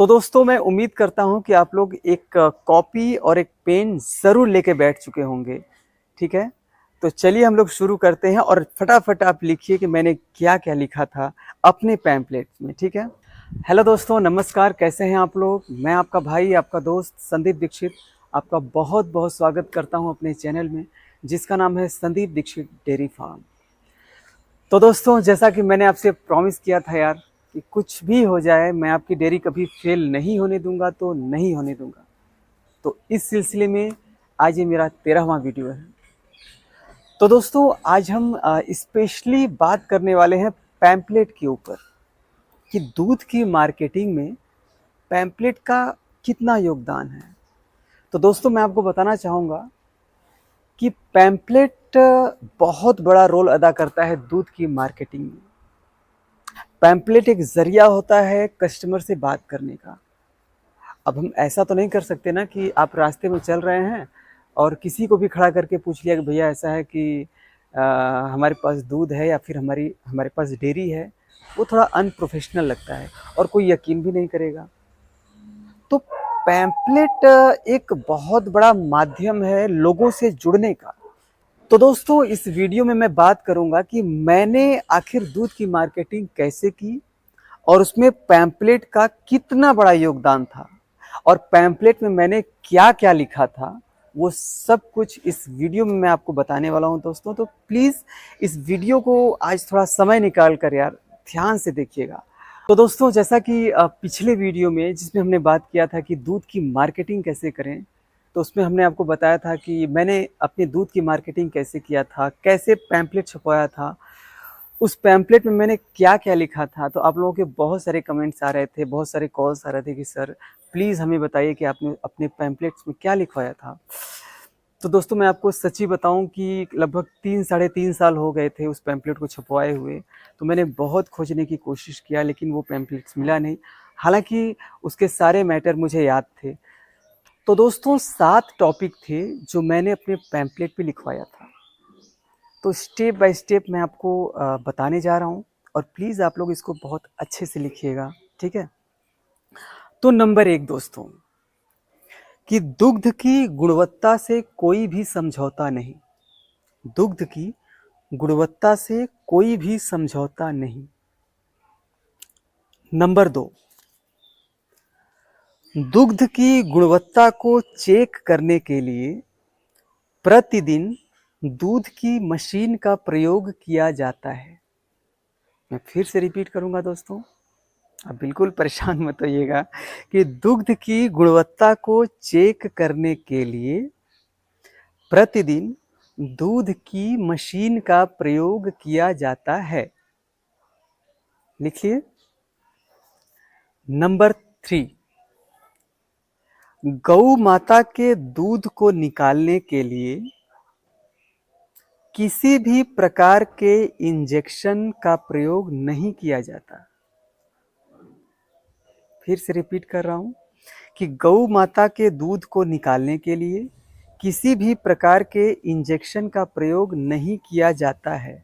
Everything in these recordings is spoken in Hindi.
तो दोस्तों मैं उम्मीद करता हूं कि आप लोग एक कॉपी और एक पेन ज़रूर लेके बैठ चुके होंगे। ठीक है, तो चलिए हम लोग शुरू करते हैं और फटाफट आप लिखिए कि मैंने क्या क्या लिखा था अपने पैम्पलेट में। ठीक है। हेलो दोस्तों, नमस्कार, कैसे हैं आप लोग। मैं आपका भाई, आपका दोस्त संदीप दीक्षित आपका बहुत बहुत स्वागत करता हूं अपने चैनल में, जिसका नाम है संदीप दीक्षित डेयरी फार्म। तो दोस्तों, जैसा कि मैंने आपसे प्रॉमिस किया था यार कि कुछ भी हो जाए मैं आपकी डेयरी कभी फेल नहीं होने दूंगा, तो नहीं होने दूंगा। तो इस सिलसिले में आज ये मेरा 13वां वीडियो है। तो दोस्तों, आज हम स्पेशली बात करने वाले हैं पैम्पलेट के ऊपर कि दूध की मार्केटिंग में पैम्पलेट का कितना योगदान है। तो दोस्तों, मैं आपको बताना चाहूँगा कि पैम्पलेट बहुत बड़ा रोल अदा करता है दूध की मार्केटिंग में। पैम्पलेट एक जरिया होता है कस्टमर से बात करने का। अब हम ऐसा तो नहीं कर सकते ना कि आप रास्ते में चल रहे हैं और किसी को भी खड़ा करके पूछ लिया कि भैया ऐसा है कि हमारे पास दूध है या फिर हमारे पास डेयरी है। वो थोड़ा अनप्रोफेशनल लगता है और कोई यकीन भी नहीं करेगा। तो पैम्पलेट एक बहुत बड़ा माध्यम है लोगों से जुड़ने का। तो दोस्तों, इस वीडियो में मैं बात करूंगा कि मैंने आखिर दूध की मार्केटिंग कैसे की और उसमें पैम्पलेट का कितना बड़ा योगदान था और पैम्पलेट में मैंने क्या क्या लिखा था। वो सब कुछ इस वीडियो में मैं आपको बताने वाला हूं दोस्तों। तो प्लीज़ इस वीडियो को आज थोड़ा समय निकाल कर यार ध्यान से देखिएगा। तो दोस्तों, जैसा कि पिछले वीडियो में जिसमें हमने बात किया था कि दूध की मार्केटिंग कैसे करें, तो उसमें हमने आपको बताया था कि मैंने अपने दूध की मार्केटिंग कैसे किया था, कैसे पैम्पलेट छपवाया था, उस पैम्पलेट में मैंने क्या-क्या लिखा था। तो आप लोगों के बहुत सारे कमेंट्स आ रहे थे, बहुत सारे कॉल्स आ रहे थे कि सर प्लीज़ हमें बताइए कि आपने अपने पैम्पलेट्स में क्या लिखवाया था। तो दोस्तों, मैं आपको सच्ची बताऊं कि लगभग 3 साढ़े 3 साल हो गए थे उस पैम्पलेट को छपवाए हुए। तो मैंने बहुत खोजने की कोशिश किया लेकिन वो पैम्पलेट्स मिला नहीं। हालाँकि उसके सारे मैटर मुझे याद थे। तो दोस्तों, 7 टॉपिक थे जो मैंने अपने पैम्पलेट पे लिखवाया था। तो स्टेप बाय स्टेप मैं आपको बताने जा रहा हूँ और प्लीज़ आप लोग इसको बहुत अच्छे से लिखिएगा। ठीक है। तो नंबर 1 दोस्तों, कि दुग्ध की गुणवत्ता से कोई भी समझौता नहीं। दुग्ध की गुणवत्ता से कोई भी समझौता नहीं। नंबर 2, दुग्ध की गुणवत्ता को चेक करने के लिए प्रतिदिन दूध की मशीन का प्रयोग किया जाता है। मैं फिर से रिपीट करूंगा दोस्तों, आप बिल्कुल परेशान मत होइएगा कि दुग्ध की गुणवत्ता को चेक करने के लिए प्रतिदिन दूध की मशीन का प्रयोग किया जाता है। लिखिए। नंबर 3, गौ माता के दूध को निकालने के लिए किसी भी प्रकार के इंजेक्शन का प्रयोग नहीं किया जाता। फिर से रिपीट कर रहा हूं कि गौ माता के दूध को निकालने के लिए किसी भी प्रकार के इंजेक्शन का प्रयोग नहीं किया जाता है।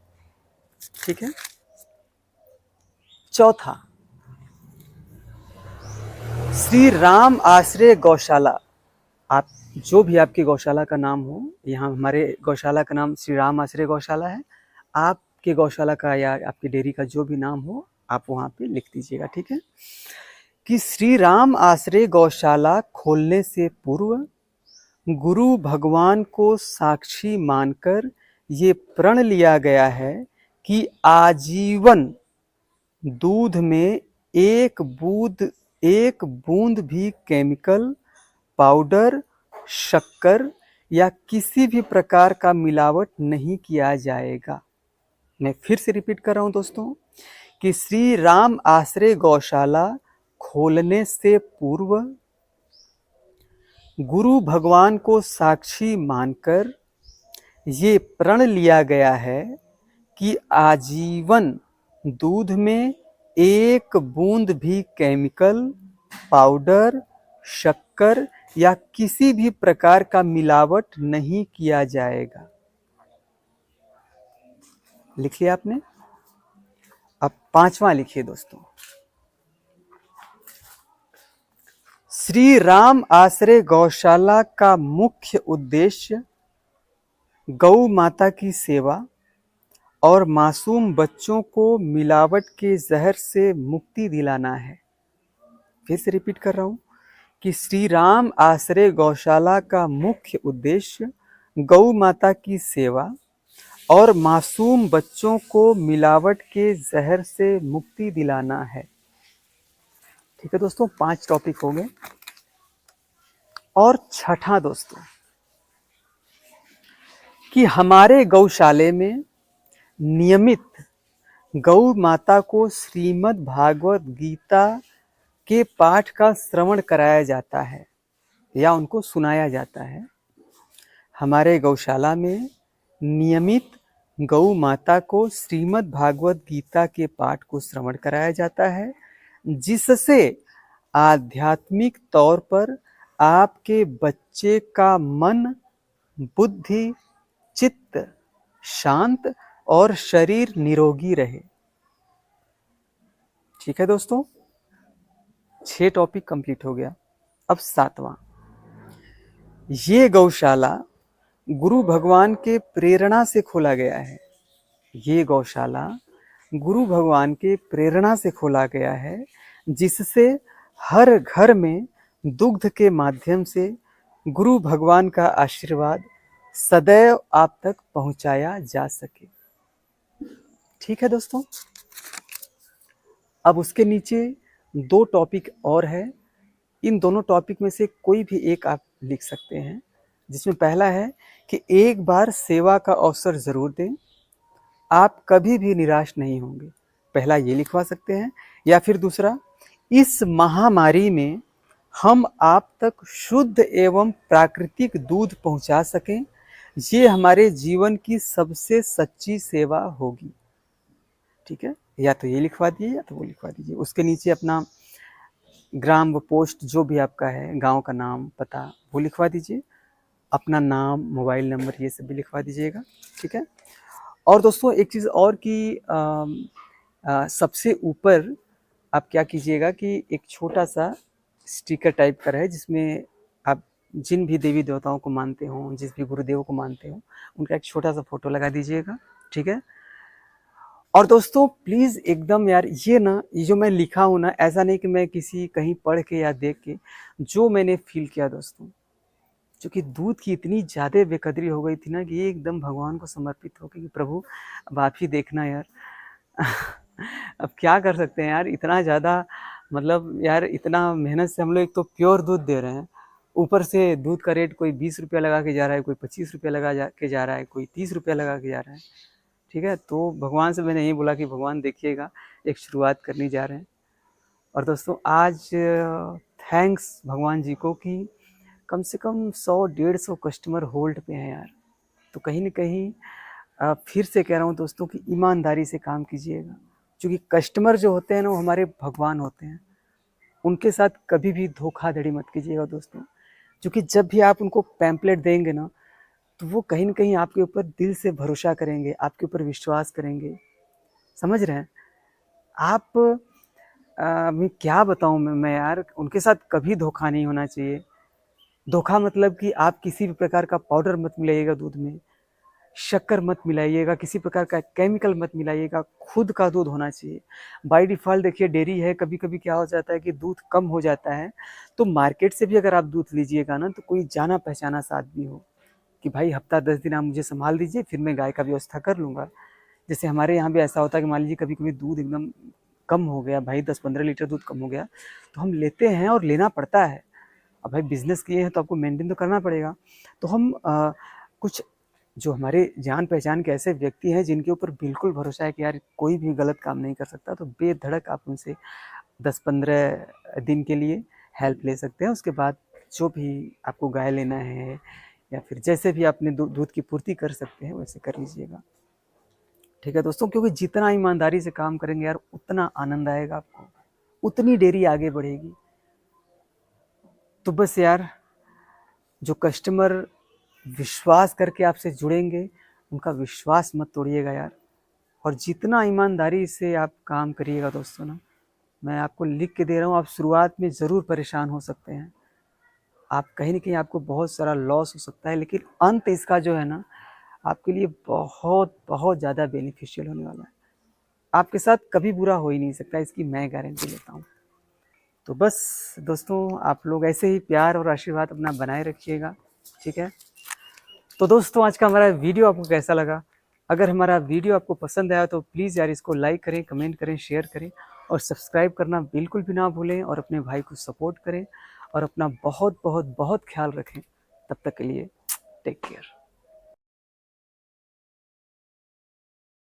ठीक है। चौथा, श्री राम आश्रय गौशाला। आप जो भी आपकी गौशाला का नाम हो, यहाँ हमारे गौशाला का नाम श्री राम आश्रय गौशाला है। आपके गौशाला का या आपकी डेयरी का जो भी नाम हो आप वहाँ पे लिख दीजिएगा। ठीक है। कि श्री राम आश्रय गौशाला खोलने से पूर्व गुरु भगवान को साक्षी मानकर ये प्रण लिया गया है कि आजीवन दूध में एक बूंद भी केमिकल, पाउडर, शक्कर या किसी भी प्रकार का मिलावट नहीं किया जाएगा। मैं फिर से रिपीट कर रहा हूं दोस्तों कि श्री राम आश्रय गौशाला खोलने से पूर्व गुरु भगवान को साक्षी मानकर ये प्रण लिया गया है कि आजीवन दूध में एक बूंद भी केमिकल, पाउडर, शक्कर या किसी भी प्रकार का मिलावट नहीं किया जाएगा। लिख लिया आपने। अब 5वां लिखिए दोस्तों, श्री राम आश्रय गौशाला का मुख्य उद्देश्य गौ माता की सेवा और मासूम बच्चों को मिलावट के जहर से मुक्ति दिलाना है। फिर से रिपीट कर रहा हूं कि श्री राम आश्रय गौशाला का मुख्य उद्देश्य गौ माता की सेवा और मासूम बच्चों को मिलावट के जहर से मुक्ति दिलाना है। ठीक है दोस्तों, 5 टॉपिक हो गए। और छठा दोस्तों कि हमारे गौशाले में नियमित गौ माता को श्रीमद् भागवत गीता के पाठ का श्रवण कराया जाता है या उनको सुनाया जाता है। हमारे गौशाला में नियमित गौ माता को श्रीमद् भागवत गीता के पाठ को श्रवण कराया जाता है, जिससे आध्यात्मिक तौर पर आपके बच्चे का मन, बुद्धि, चित्त शांत और शरीर निरोगी रहे। ठीक है दोस्तों, 6 टॉपिक कंप्लीट हो गया। अब 7वां, ये गौशाला गुरु भगवान के प्रेरणा से खोला गया है। ये गौशाला गुरु भगवान के प्रेरणा से खोला गया है, जिससे हर घर में दुग्ध के माध्यम से गुरु भगवान का आशीर्वाद सदैव आप तक पहुंचाया जा सके। ठीक है दोस्तों, अब उसके नीचे 2 टॉपिक और है। इन दोनों टॉपिक में से कोई भी एक आप लिख सकते हैं, जिसमें पहला है कि एक बार सेवा का अवसर जरूर दें, आप कभी भी निराश नहीं होंगे। पहला ये लिखवा सकते हैं। या फिर दूसरा, इस महामारी में हम आप तक शुद्ध एवं प्राकृतिक दूध पहुंचा सकें, ये हमारे जीवन की सबसे सच्ची सेवा होगी। ठीक है, या तो ये लिखवा दीजिए या तो वो लिखवा दीजिए। उसके नीचे अपना ग्राम व पोस्ट जो भी आपका है, गांव का नाम, पता, वो लिखवा दीजिए। अपना नाम, मोबाइल नंबर, ये सब भी लिखवा दीजिएगा। ठीक है। और दोस्तों एक चीज़ और कि सबसे ऊपर आप क्या कीजिएगा कि एक छोटा सा स्टिकर टाइप का रहे, जिसमें आप जिन भी देवी देवताओं को मानते हो, जिस भी गुरुदेव को मानते हो, उनका एक छोटा सा फोटो लगा दीजिएगा। ठीक है। और दोस्तों प्लीज़ एकदम यार, ये जो मैं लिखा हूँ ना, ऐसा नहीं कि मैं किसी कहीं पढ़ के या देख के, जो मैंने फील किया दोस्तों, क्योंकि दूध की इतनी ज़्यादा बेकदरी हो गई थी ना कि ये एकदम भगवान को समर्पित हो गई कि प्रभु अब आप ही देखना यार। अब क्या कर सकते हैं यार, इतना ज़्यादा, मतलब यार इतना मेहनत से हम लोग एक तो प्योर दूध दे रहे हैं, ऊपर से दूध का रेट कोई 20 रुपया लगा के जा रहा है, कोई 25 रुपया लगा के जा रहा है, कोई 30 रुपया लगा के जा रहा है। ठीक है, तो भगवान से मैंने यही बोला कि भगवान देखिएगा, एक शुरुआत करने जा रहे हैं। और दोस्तों आज थैंक्स भगवान जी को कि कम से कम 100-150 कस्टमर होल्ड पे हैं यार। तो कहीं ना कहीं फिर से कह रहा हूँ दोस्तों कि ईमानदारी से काम कीजिएगा, क्योंकि कस्टमर जो होते हैं ना, वो हमारे भगवान होते हैं। उनके साथ कभी भी धोखाधड़ी मत कीजिएगा दोस्तों, क्योंकि जब भी आप उनको पैम्पलेट देंगे ना, तो वो कहीं ना कहीं आपके ऊपर दिल से भरोसा करेंगे, आपके ऊपर विश्वास करेंगे। समझ रहे हैं आप? मैं क्या बताऊं मैं यार, उनके साथ कभी धोखा नहीं होना चाहिए। धोखा मतलब कि आप किसी भी प्रकार का पाउडर मत मिलाइएगा दूध में, शक्कर मत मिलाइएगा, किसी प्रकार का केमिकल मत मिलाइएगा, खुद का दूध होना चाहिए। बाय डिफ़ॉल्ट देखिए डेयरी है, कभी कभी क्या हो जाता है कि दूध कम हो जाता है, तो मार्केट से भी अगर आप दूध लीजिएगा ना, तो कोई जाना पहचाना सा आदमी हो कि भाई हफ्ता 10 दिन आप मुझे संभाल दीजिए, फिर मैं गाय का व्यवस्था कर लूँगा। जैसे हमारे यहाँ भी ऐसा होता है कि मान लीजिए कभी कभी दूध एकदम कम हो गया, भाई 10-15 लीटर दूध कम हो गया, तो हम लेते हैं और लेना पड़ता है। अब भाई बिजनेस किए हैं तो आपको मेंटेन तो करना पड़ेगा। तो हम कुछ जो हमारे जान पहचान के ऐसे व्यक्ति हैं जिनके ऊपर बिल्कुल भरोसा है कि यार कोई भी गलत काम नहीं कर सकता, तो बेधड़क आप उनसे 10-15 दिन के लिए हेल्प ले सकते हैं। उसके बाद जो भी आपको गाय लेना है या फिर जैसे भी आपने दूध की पूर्ति कर सकते हैं वैसे कर लीजिएगा। ठीक है दोस्तों, क्योंकि जितना ईमानदारी से काम करेंगे यार, उतना आनंद आएगा आपको, उतनी डेयरी आगे बढ़ेगी। तो बस यार, जो कस्टमर विश्वास करके आपसे जुड़ेंगे, उनका विश्वास मत तोड़िएगा यार। और जितना ईमानदारी से आप काम करिएगा दोस्तों ना, मैं आपको लिख के दे रहा हूँ, आप शुरुआत में ज़रूर परेशान हो सकते हैं, आप कहीं न कहीं आपको बहुत सारा लॉस हो सकता है, लेकिन अंत इसका जो है ना आपके लिए बहुत बहुत ज़्यादा बेनिफिशियल होने वाला है। आपके साथ कभी बुरा हो ही नहीं सकता, इसकी मैं गारंटी लेता हूँ। तो बस दोस्तों, आप लोग ऐसे ही प्यार और आशीर्वाद अपना बनाए रखिएगा, ठीक है। तो दोस्तों, आज का हमारा वीडियो आपको कैसा लगा? अगर हमारा वीडियो आपको पसंद आया तो प्लीज़ यार इसको लाइक करें, कमेंट करें, शेयर करें और सब्सक्राइब करना बिल्कुल भी ना भूलें और अपने भाई को सपोर्ट करें और अपना बहुत बहुत बहुत ख्याल रखें। तब तक के लिए टेक केयर।